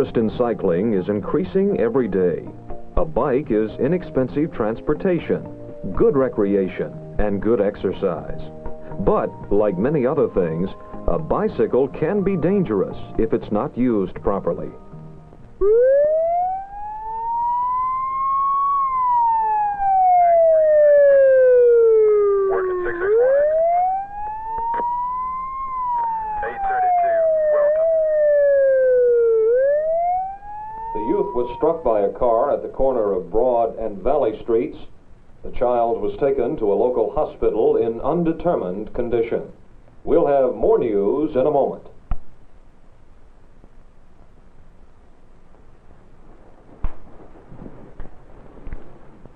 interest in cycling is increasing every day. A bike is inexpensive transportation, good recreation, and good exercise. But, like many other things, a bicycle can be dangerous if it's not used properly. Working 661. 832, Welton. The youth was struck by a car at the corner of Broad and Valley Streets. The child was taken to a local hospital in undetermined condition. We'll have more news in a moment.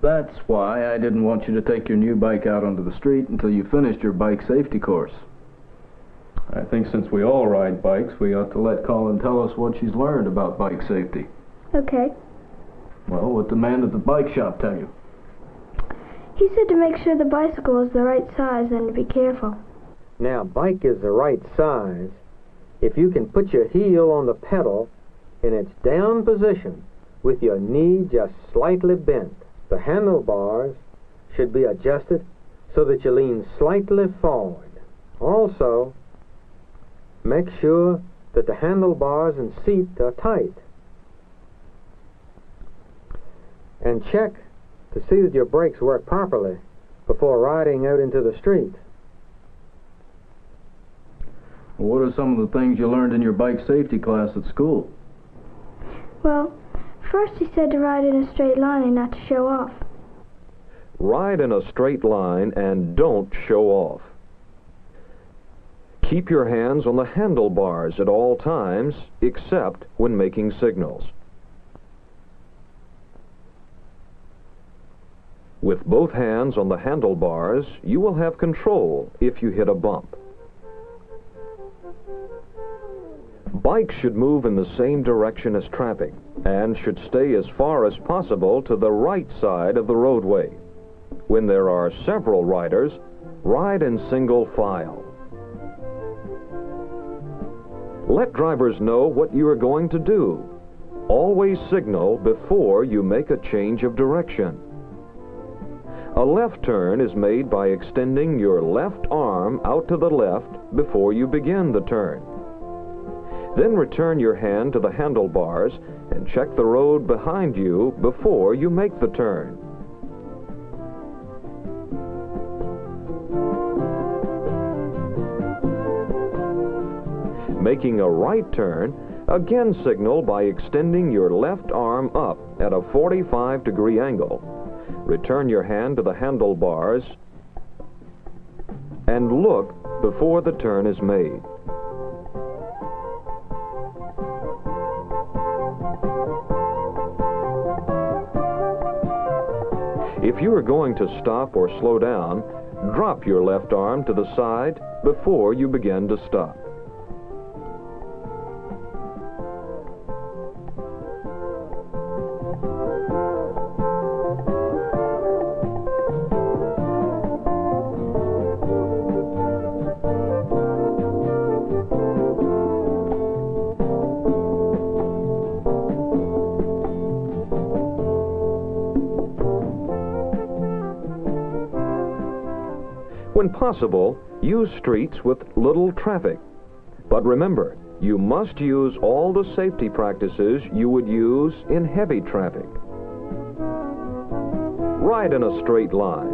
That's why I didn't want you to take your new bike out onto the street until you finished your bike safety course. I think since we all ride bikes, we ought to let Colin tell us what she's learned about bike safety. Okay. Well, what did the man at the bike shop tell you? He said to make sure the bicycle is the right size and to be careful. Now, bike is the right size if you can put your heel on the pedal in its down position with your knee just slightly bent. The handlebars should be adjusted so that you lean slightly forward. Also, make sure that the handlebars and seat are tight. And check to see that your brakes work properly before riding out into the street. What are some of the things you learned in your bike safety class at school? Well, first he said to ride in a straight line and not to show off. Ride in a straight line and don't show off. Keep your hands on the handlebars at all times, except when making signals. With both hands on the handlebars, you will have control if you hit a bump. Bikes should move in the same direction as traffic and should stay as far as possible to the right side of the roadway. When there are several riders, ride in single file. Let drivers know what you are going to do. Always signal before you make a change of direction. A left turn is made by extending your left arm out to the left before you begin the turn. Then return your hand to the handlebars and check the road behind you before you make the turn. Making a right turn, again signal by extending your left arm up at a 45-degree angle. Return your hand to the handlebars and look before the turn is made. If you are going to stop or slow down, drop your left arm to the side before you begin to stop. When possible, use streets with little traffic. But remember, you must use all the safety practices you would use in heavy traffic. Ride in a straight line.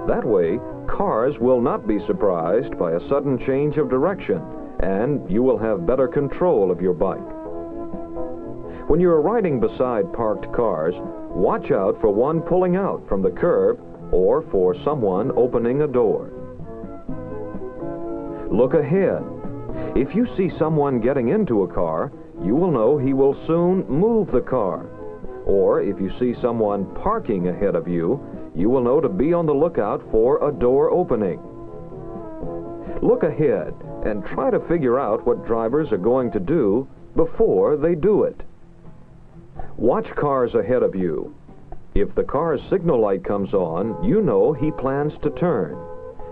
That way, cars will not be surprised by a sudden change of direction, and you will have better control of your bike. When you are riding beside parked cars, watch out for one pulling out from the curb or for someone opening a door. Look ahead. If you see someone getting into a car, you will know he will soon move the car. Or if you see someone parking ahead of you, you will know to be on the lookout for a door opening. Look ahead and try to figure out what drivers are going to do before they do it. Watch cars ahead of you. If the car's signal light comes on, you know he plans to turn.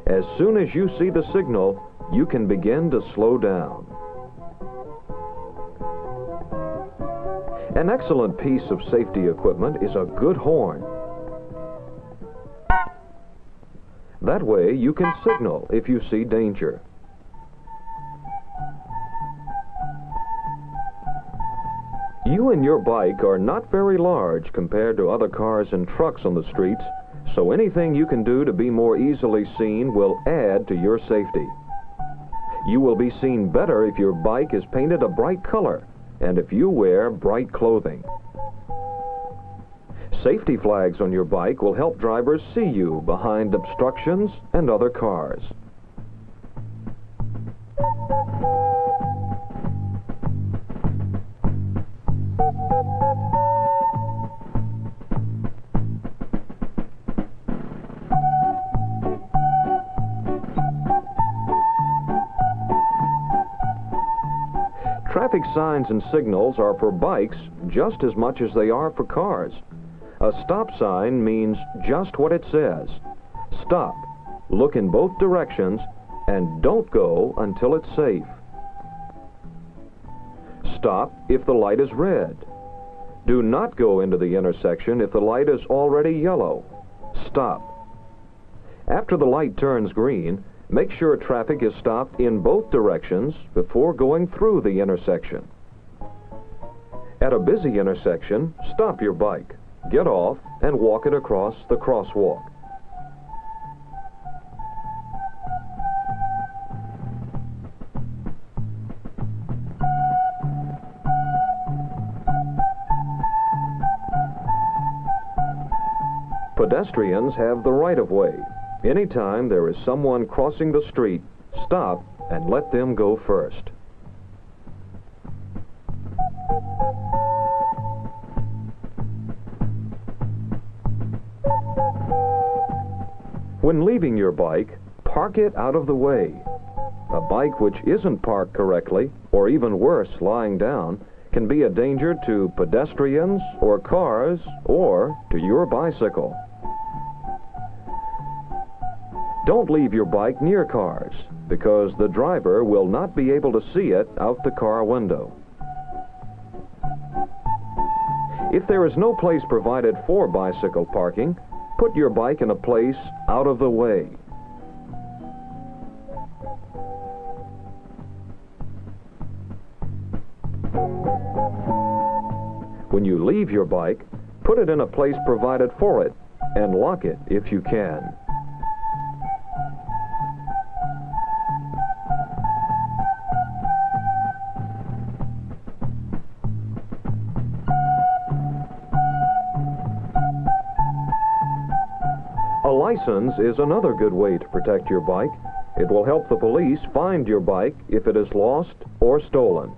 As soon as you see the signal, you can begin to slow down. An excellent piece of safety equipment is a good horn. That way you can signal if you see danger. You and your bike are not very large compared to other cars and trucks on the streets, so anything you can do to be more easily seen will add to your safety. You will be seen better if your bike is painted a bright color and if you wear bright clothing. Safety flags on your bike will help drivers see you behind obstructions and other cars. Traffic signs and signals are for bikes just as much as they are for cars. A stop sign means just what it says. Stop, look in both directions, and don't go until it's safe. Stop if the light is red. Do not go into the intersection if the light is already yellow. Stop. After the light turns green, make sure traffic is stopped in both directions before going through the intersection. At a busy intersection, stop your bike, get off, and walk it across the crosswalk. Pedestrians have the right-of-way. Anytime there is someone crossing the street, stop and let them go first. When leaving your bike, park it out of the way. A bike which isn't parked correctly, or even worse, lying down, can be a danger to pedestrians or cars or to your bicycle. Don't leave your bike near cars, because the driver will not be able to see it out the car window. If there is no place provided for bicycle parking, put your bike in a place out of the way. When you leave your bike, put it in a place provided for it and lock it if you can. A license is another good way to protect your bike. It will help the police find your bike if it is lost or stolen.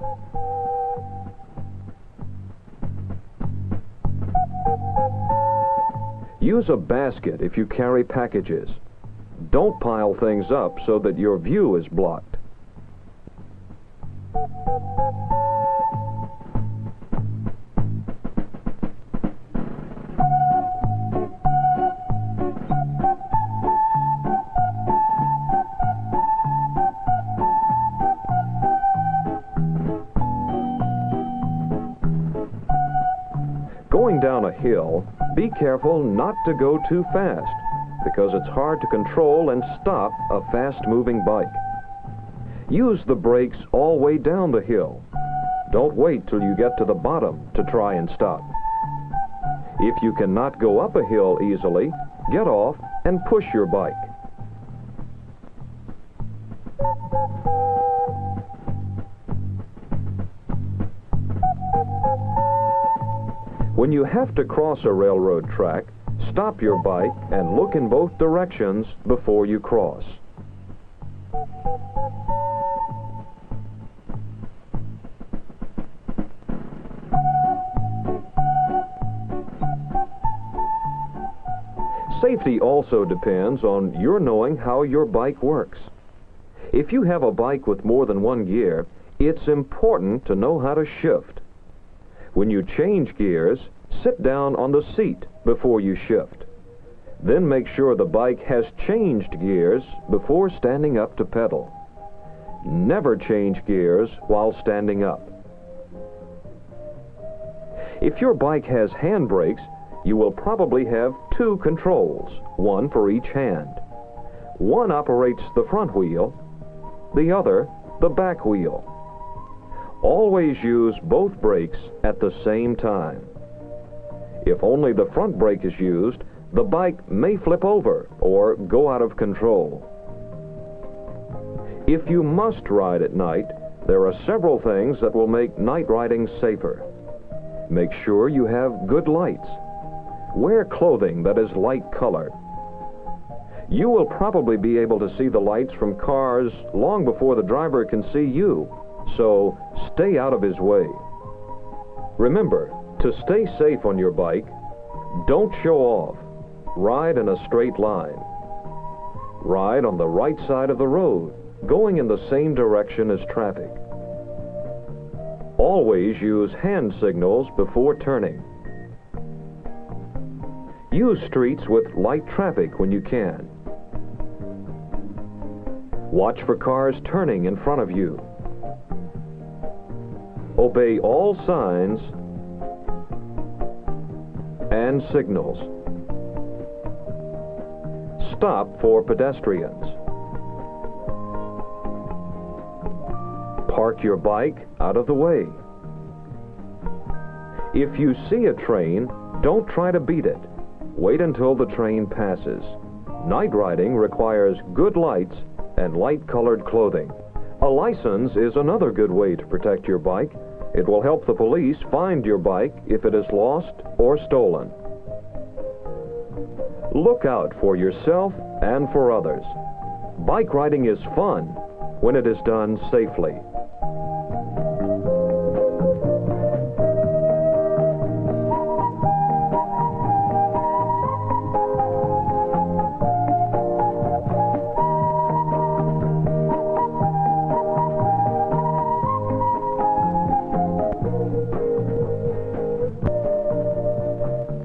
Use a basket if you carry packages. Don't pile things up so that your view is blocked. Going down a hill, be careful not to go too fast, because it's hard to control and stop a fast-moving bike. Use the brakes all the way down the hill. Don't wait till you get to the bottom to try and stop. If you cannot go up a hill easily, get off and push your bike. When you have to cross a railroad track, stop your bike and look in both directions before you cross. Safety also depends on your knowing how your bike works. If you have a bike with more than one gear, it's important to know how to shift. When you change gears, sit down on the seat before you shift. Then make sure the bike has changed gears before standing up to pedal. Never change gears while standing up. If your bike has handbrakes, you will probably have two controls, one for each hand. One operates the front wheel, the other the back wheel. Always use both brakes at the same time. If only the front brake is used, the bike may flip over or go out of control. If you must ride at night, there are several things that will make night riding safer. Make sure you have good lights. Wear clothing that is light colored. You will probably be able to see the lights from cars long before the driver can see you, so stay out of his way. Remember, to stay safe on your bike, don't show off. Ride in a straight line. Ride on the right side of the road, going in the same direction as traffic. Always use hand signals before turning. Use streets with light traffic when you can. Watch for cars turning in front of you. Obey all signs and signals. Stop for pedestrians. Park your bike out of the way. If you see a train, don't try to beat it. Wait until the train passes. Night riding requires good lights and light-colored clothing. A license is another good way to protect your bike. It will help the police find your bike if it is lost or stolen. Look out for yourself and for others. Bike riding is fun when it is done safely.